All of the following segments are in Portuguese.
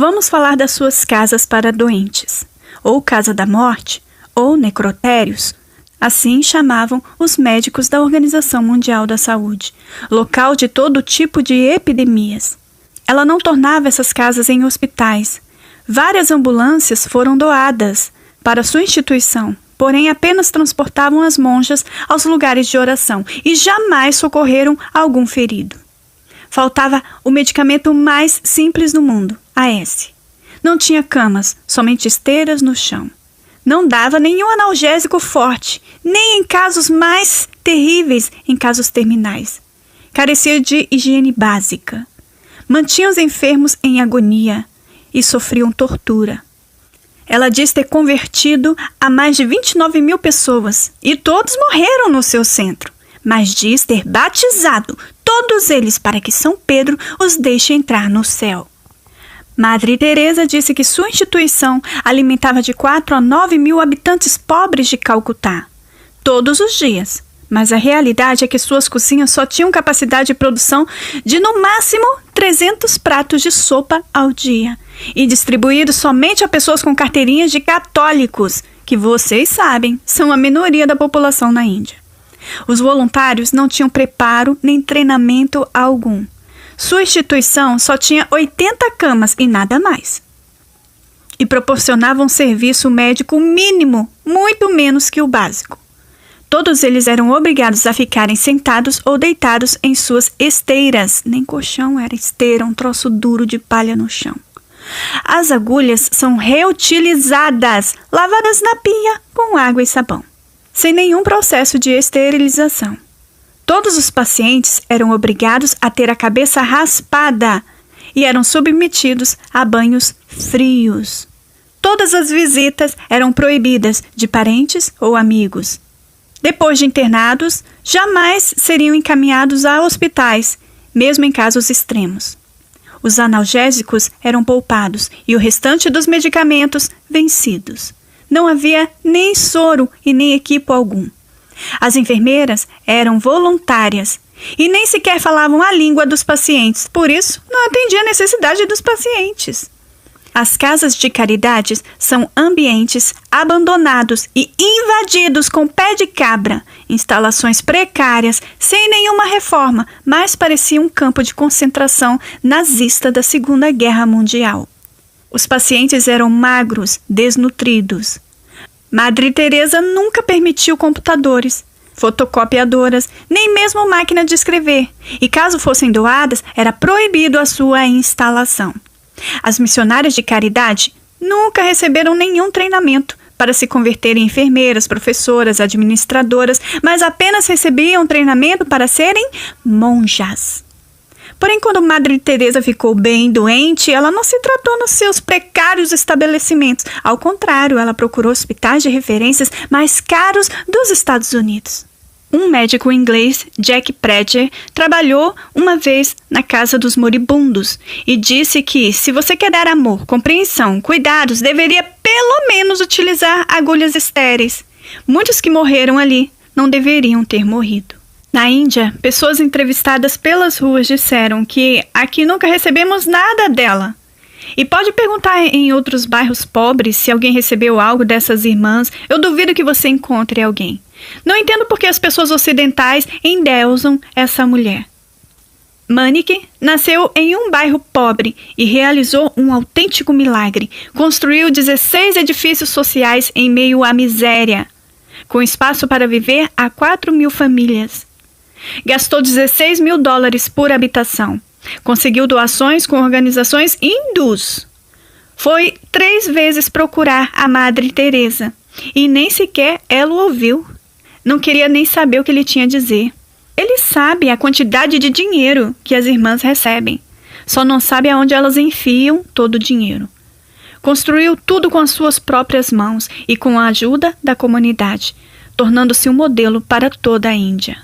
vamos falar das suas casas para doentes, ou casa da morte, ou necrotérios. Assim chamavam os médicos da Organização Mundial da Saúde, local de todo tipo de epidemias. Ela não tornava essas casas em hospitais. Várias ambulâncias foram doadas para sua instituição, porém apenas transportavam as monjas aos lugares de oração e jamais socorreram algum ferido. Faltava o medicamento mais simples do mundo, a S. Não tinha camas, somente esteiras no chão. Não dava nenhum analgésico forte, nem em casos mais terríveis, em casos terminais. Carecia de higiene básica. Mantinha os enfermos em agonia e sofriam tortura. Ela diz ter convertido a mais de 29 mil pessoas e todos morreram no seu centro, mas diz ter batizado todos eles para que São Pedro os deixe entrar no céu. Madre Teresa disse que sua instituição alimentava de 4 a 9 mil habitantes pobres de Calcutá, todos os dias. Mas a realidade é que suas cozinhas só tinham capacidade de produção de, no máximo, 300 pratos de sopa ao dia, e distribuídos somente a pessoas com carteirinhas de católicos, que vocês sabem, são a minoria da população na Índia. Os voluntários não tinham preparo nem treinamento algum. Sua instituição só tinha 80 camas e nada mais. E proporcionava um serviço médico mínimo, muito menos que o básico. Todos eles eram obrigados a ficarem sentados ou deitados em suas esteiras. Nem colchão, era esteira, um troço duro de palha no chão. As agulhas são reutilizadas, lavadas na pia com água e sabão, sem nenhum processo de esterilização. Todos os pacientes eram obrigados a ter a cabeça raspada e eram submetidos a banhos frios. Todas as visitas eram proibidas de parentes ou amigos. Depois de internados, jamais seriam encaminhados a hospitais, mesmo em casos extremos. Os analgésicos eram poupados e o restante dos medicamentos vencidos. Não havia nem soro e nem equipo algum. As enfermeiras eram voluntárias e nem sequer falavam a língua dos pacientes, por isso não atendia a necessidade dos pacientes. As casas de caridade são ambientes abandonados e invadidos com pé de cabra, instalações precárias, sem nenhuma reforma, mas parecia um campo de concentração nazista da Segunda Guerra Mundial. Os pacientes eram magros, desnutridos. Madre Teresa nunca permitiu computadores, fotocopiadoras, nem mesmo máquina de escrever, e caso fossem doadas, era proibido a sua instalação. As missionárias de caridade nunca receberam nenhum treinamento para se converter em enfermeiras, professoras, administradoras, mas apenas recebiam treinamento para serem monjas. Porém, quando Madre Teresa ficou bem doente, ela não se tratou nos seus precários estabelecimentos. Ao contrário, ela procurou hospitais de referências mais caros dos Estados Unidos. Um médico inglês, Jack Pratcher, trabalhou uma vez na casa dos moribundos e disse que, se você quer dar amor, compreensão, cuidados, deveria pelo menos utilizar agulhas estéreis. Muitos que morreram ali não deveriam ter morrido. Na Índia, pessoas entrevistadas pelas ruas disseram que aqui nunca recebemos nada dela. E pode perguntar em outros bairros pobres se alguém recebeu algo dessas irmãs. Eu duvido que você encontre alguém. Não entendo por que as pessoas ocidentais endeusam essa mulher. Manique nasceu em um bairro pobre e realizou um autêntico milagre. Construiu 16 edifícios sociais em meio à miséria, com espaço para viver a 4 mil famílias. Gastou $16 mil por habitação. Conseguiu doações com organizações hindus. Foi 3 vezes procurar a Madre Teresa e nem sequer ela o ouviu. Não queria nem saber o que ele tinha a dizer. Ele sabe a quantidade de dinheiro que as irmãs recebem. Só não sabe aonde elas enfiam todo o dinheiro. Construiu tudo com as suas próprias mãos e com a ajuda da comunidade, tornando-se um modelo para toda a Índia.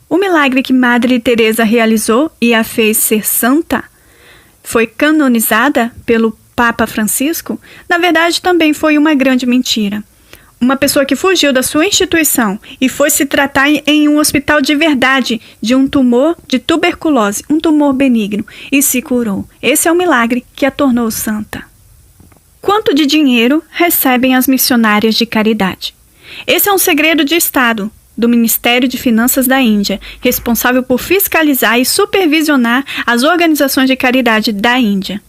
O milagre que Madre Teresa realizou e a fez ser santa, foi canonizada pelo Papa Francisco, na verdade também foi uma grande mentira. uma pessoa que fugiu da sua instituição e foi se tratar em um hospital de verdade de um tumor de tuberculose, um tumor benigno, e se curou. Esse é o milagre que a tornou santa. Quanto de dinheiro recebem as missionárias de caridade? Esse é um segredo de Estado do Ministério de Finanças da Índia, responsável por fiscalizar e supervisionar as organizações de caridade da Índia.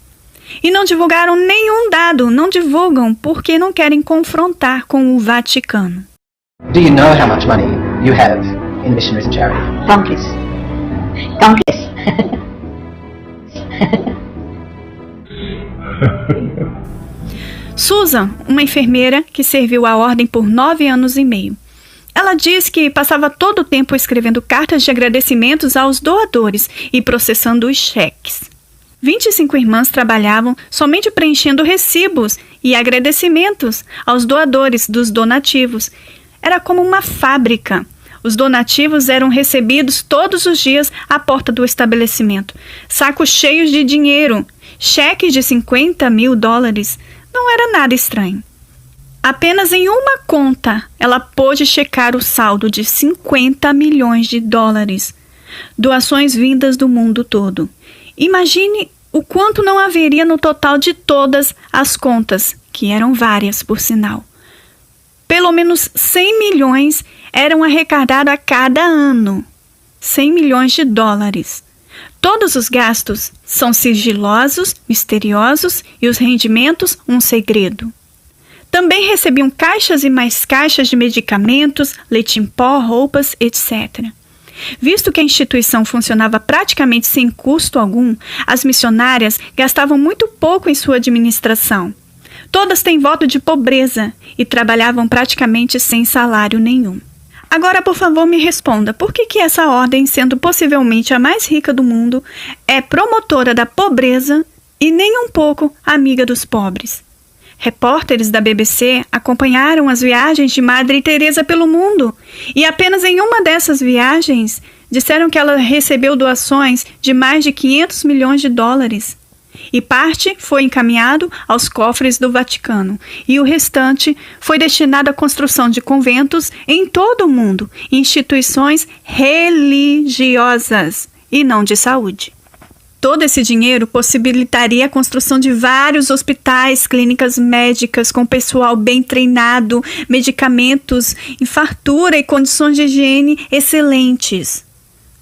E não divulgaram nenhum dado, não divulgam porque não querem confrontar com o Vaticano. Do you know how much money you have in missionaries and charity? Countless. Countless. Susan, uma enfermeira que serviu à ordem por 9 anos e meio. Ela diz que passava todo o tempo escrevendo cartas de agradecimentos aos doadores e processando os cheques. 25 irmãs trabalhavam somente preenchendo recibos e agradecimentos aos doadores dos donativos. Era como uma fábrica. Os donativos eram recebidos todos os dias à porta do estabelecimento. Sacos cheios de dinheiro, cheques de $50 mil. Não era nada estranho. Apenas em uma conta ela pôde checar o saldo de $50 milhões. Doações vindas do mundo todo. Imagine o quanto não haveria no total de todas as contas, que eram várias, por sinal. Pelo menos 100 milhões eram arrecadados a cada ano. $100 milhões. Todos os gastos são sigilosos, misteriosos e os rendimentos um segredo. Também recebiam caixas e mais caixas de medicamentos, leite em pó, roupas, etc. Visto que a instituição funcionava praticamente sem custo algum, as missionárias gastavam muito pouco em sua administração. Todas têm voto de pobreza e trabalhavam praticamente sem salário nenhum. Agora, por favor, me responda, por que essa ordem, sendo possivelmente a mais rica do mundo, é promotora da pobreza e nem um pouco amiga dos pobres? Repórteres da BBC acompanharam as viagens de Madre Teresa pelo mundo e apenas em uma dessas viagens disseram que ela recebeu doações de mais de $500 milhões. E parte foi encaminhado aos cofres do Vaticano e o restante foi destinado à construção de conventos em todo o mundo, instituições religiosas e não de saúde. Todo esse dinheiro possibilitaria a construção de vários hospitais, clínicas médicas com pessoal bem treinado, medicamentos em fartura e condições de higiene excelentes.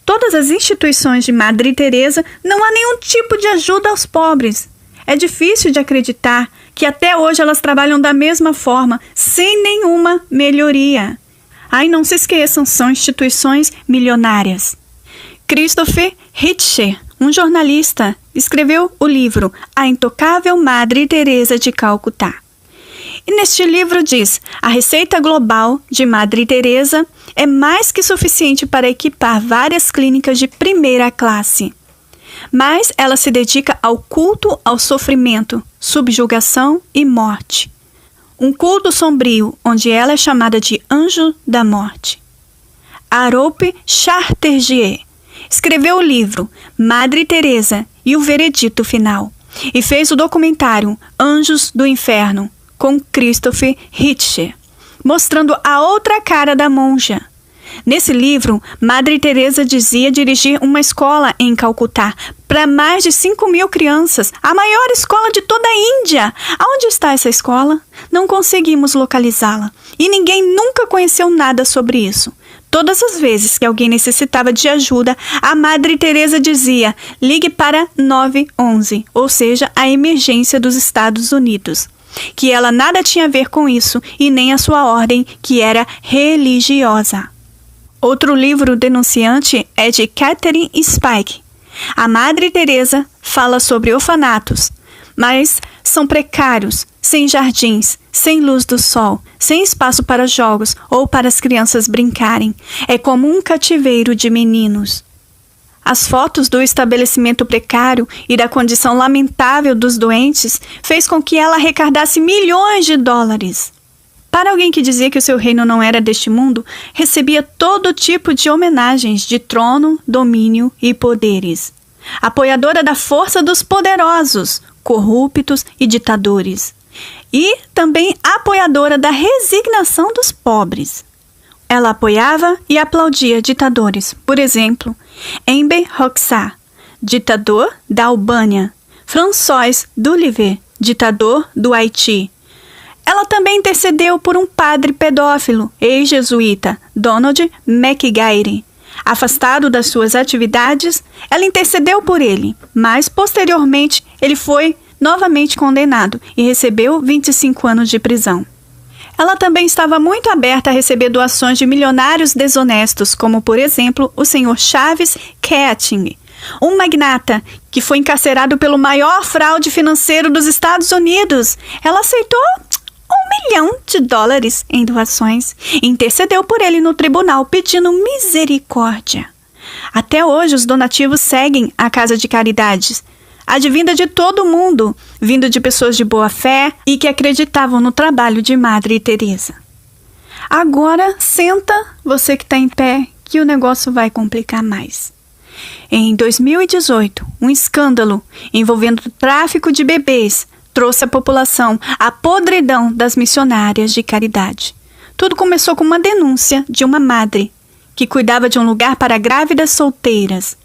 Todas as instituições de Madre Teresa não há nenhum tipo de ajuda aos pobres. É difícil de acreditar que até hoje elas trabalham da mesma forma, sem nenhuma melhoria. E não se esqueçam, são instituições milionárias. Christopher Hitcher, um jornalista, escreveu o livro A Intocável Madre Teresa de Calcutá. E neste livro diz: a receita global de Madre Teresa é mais que suficiente para equipar várias clínicas de primeira classe. Mas ela se dedica ao culto ao sofrimento, subjugação e morte. Um culto sombrio, onde ela é chamada de Anjo da Morte. Arup Chatterjee escreveu o livro Madre Teresa e o Veredito Final e fez o documentário Anjos do Inferno com Christopher Hitcher, mostrando a outra cara da monja. Nesse livro, Madre Teresa dizia dirigir uma escola em Calcutá para mais de 5 mil crianças, a maior escola de toda a Índia. Aonde está essa escola? Não conseguimos localizá-la e ninguém nunca conheceu nada sobre isso. Todas as vezes que alguém necessitava de ajuda, a Madre Teresa dizia: ligue para 911, ou seja, a emergência dos Estados Unidos. Que ela nada tinha a ver com isso e nem a sua ordem, que era religiosa. Outro livro denunciante é de Catherine Spike. A Madre Teresa fala sobre orfanatos, mas são precários, sem jardins, sem luz do sol, sem espaço para jogos ou para as crianças brincarem. É como um cativeiro de meninos. As fotos do estabelecimento precário e da condição lamentável dos doentes fez com que ela arrecadasse $milhões. Para alguém que dizia que o seu reino não era deste mundo, recebia todo tipo de homenagens de trono, domínio e poderes. Apoiadora da força dos poderosos, corruptos e ditadores. e também apoiadora da resignação dos pobres. Ela apoiava e aplaudia ditadores, por exemplo, Enver Hoxha, ditador da Albânia, François Dolivet, ditador do Haiti. Ela também intercedeu por um padre pedófilo, ex-jesuíta, Donald McGuire. Afastado das suas atividades, ela intercedeu por ele, mas posteriormente ele foi novamente condenado e recebeu 25 anos de prisão. Ela também estava muito aberta a receber doações de milionários desonestos, como, por exemplo, o senhor Chaves Keating, um magnata que foi encarcerado pelo maior fraude financeiro dos Estados Unidos. Ela aceitou $1 milhão em doações e intercedeu por ele no tribunal, pedindo misericórdia. Até hoje, os donativos seguem a Casa de Caridades, advinda de todo mundo, vindo de pessoas de boa fé e que acreditavam no trabalho de Madre Teresa. Agora, senta, você que está em pé, que o negócio vai complicar mais. Em 2018, um escândalo envolvendo o tráfico de bebês trouxe à população a podridão das missionárias de caridade. Tudo começou com uma denúncia de uma madre que cuidava de um lugar para grávidas solteiras.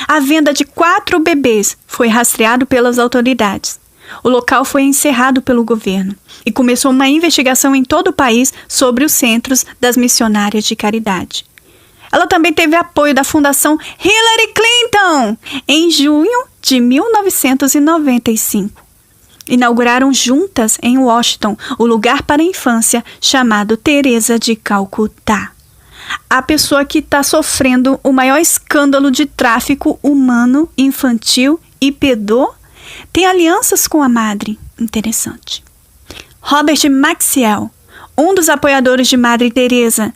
A venda de 4 bebês foi rastreado pelas autoridades. O local foi encerrado pelo governo e começou uma investigação em todo o país sobre os centros das missionárias de caridade. Ela também teve apoio da Fundação Hillary Clinton em junho de 1995. Inauguraram juntas em Washington o lugar para a infância chamado Teresa de Calcutá. A pessoa que está sofrendo o maior escândalo de tráfico humano, infantil e pedô tem alianças com a madre. Interessante. Robert Maciel, um dos apoiadores de Madre Teresa.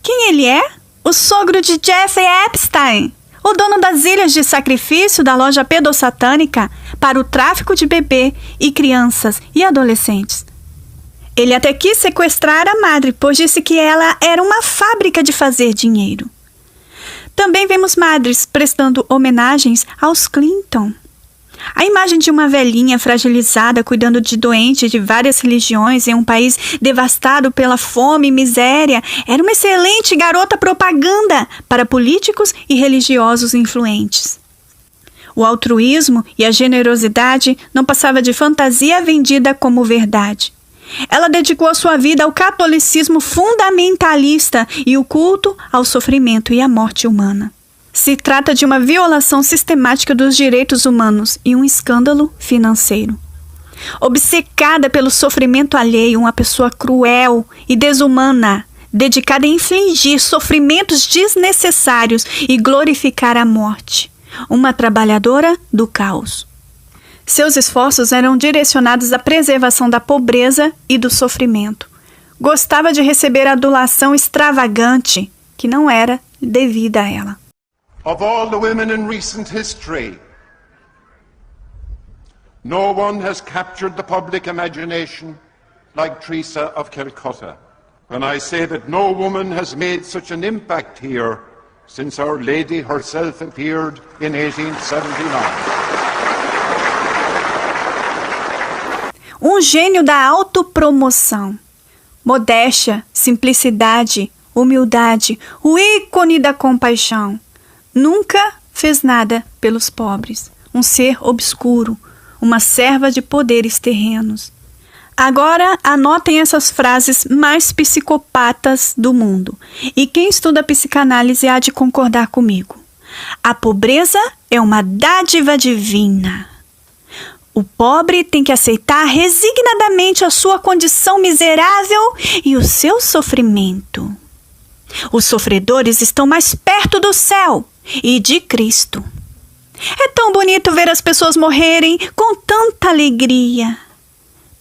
Quem ele é? O sogro de Jeffrey Epstein, o dono das ilhas de sacrifício da loja pedossatânica para o tráfico de bebê e crianças e adolescentes. Ele até quis sequestrar a madre, pois disse que ela era uma fábrica de fazer dinheiro. Também vemos madres prestando homenagens aos Clinton. A imagem de uma velhinha fragilizada cuidando de doentes de várias religiões em um país devastado pela fome e miséria era uma excelente garota propaganda para políticos e religiosos influentes. O altruísmo e a generosidade não passava de fantasia vendida como verdade. Ela dedicou a sua vida ao catolicismo fundamentalista e o culto ao sofrimento e à morte humana. Se trata de uma violação sistemática dos direitos humanos e um escândalo financeiro. Obcecada pelo sofrimento alheio, uma pessoa cruel e desumana, dedicada a infligir sofrimentos desnecessários e glorificar a morte. Uma trabalhadora do caos. Seus esforços eram direcionados à preservação da pobreza e do sofrimento. Gostava de receber adulação extravagante, que não era devida a ela. Of all the women in recent history, no one has captured the public imagination like Teresa of Calcutta. When I say that no woman has made such an impact here since Our Lady herself appeared in 1879. Um gênio da autopromoção, modéstia, simplicidade, humildade, o ícone da compaixão. Nunca fez nada pelos pobres, um ser obscuro, uma serva de poderes terrenos. Agora anotem essas frases mais psicopatas do mundo. E quem estuda psicanálise há de concordar comigo. A pobreza é uma dádiva divina. O pobre tem que aceitar resignadamente a sua condição miserável e o seu sofrimento. Os sofredores estão mais perto do céu e de Cristo. É tão bonito ver as pessoas morrerem com tanta alegria.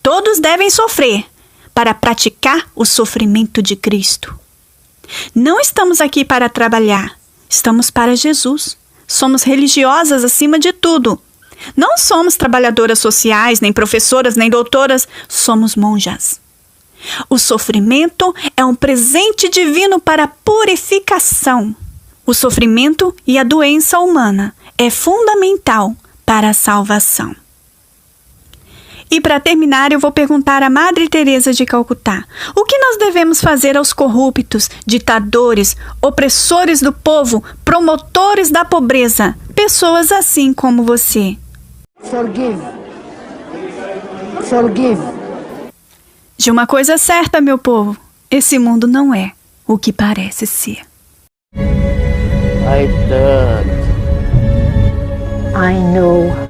Todos devem sofrer para praticar o sofrimento de Cristo. Não estamos aqui para trabalhar, estamos para Jesus. Somos religiosas acima de tudo. Não somos trabalhadoras sociais, nem professoras, nem doutoras, somos monjas. O sofrimento é um presente divino para a purificação. O sofrimento e a doença humana é fundamental para a salvação. E para terminar, eu vou perguntar à Madre Teresa de Calcutá: o que nós devemos fazer aos corruptos, ditadores, opressores do povo, promotores da pobreza, pessoas assim como você? Forgive. Forgive. De uma coisa certa, meu povo, esse mundo não é o que parece ser. I know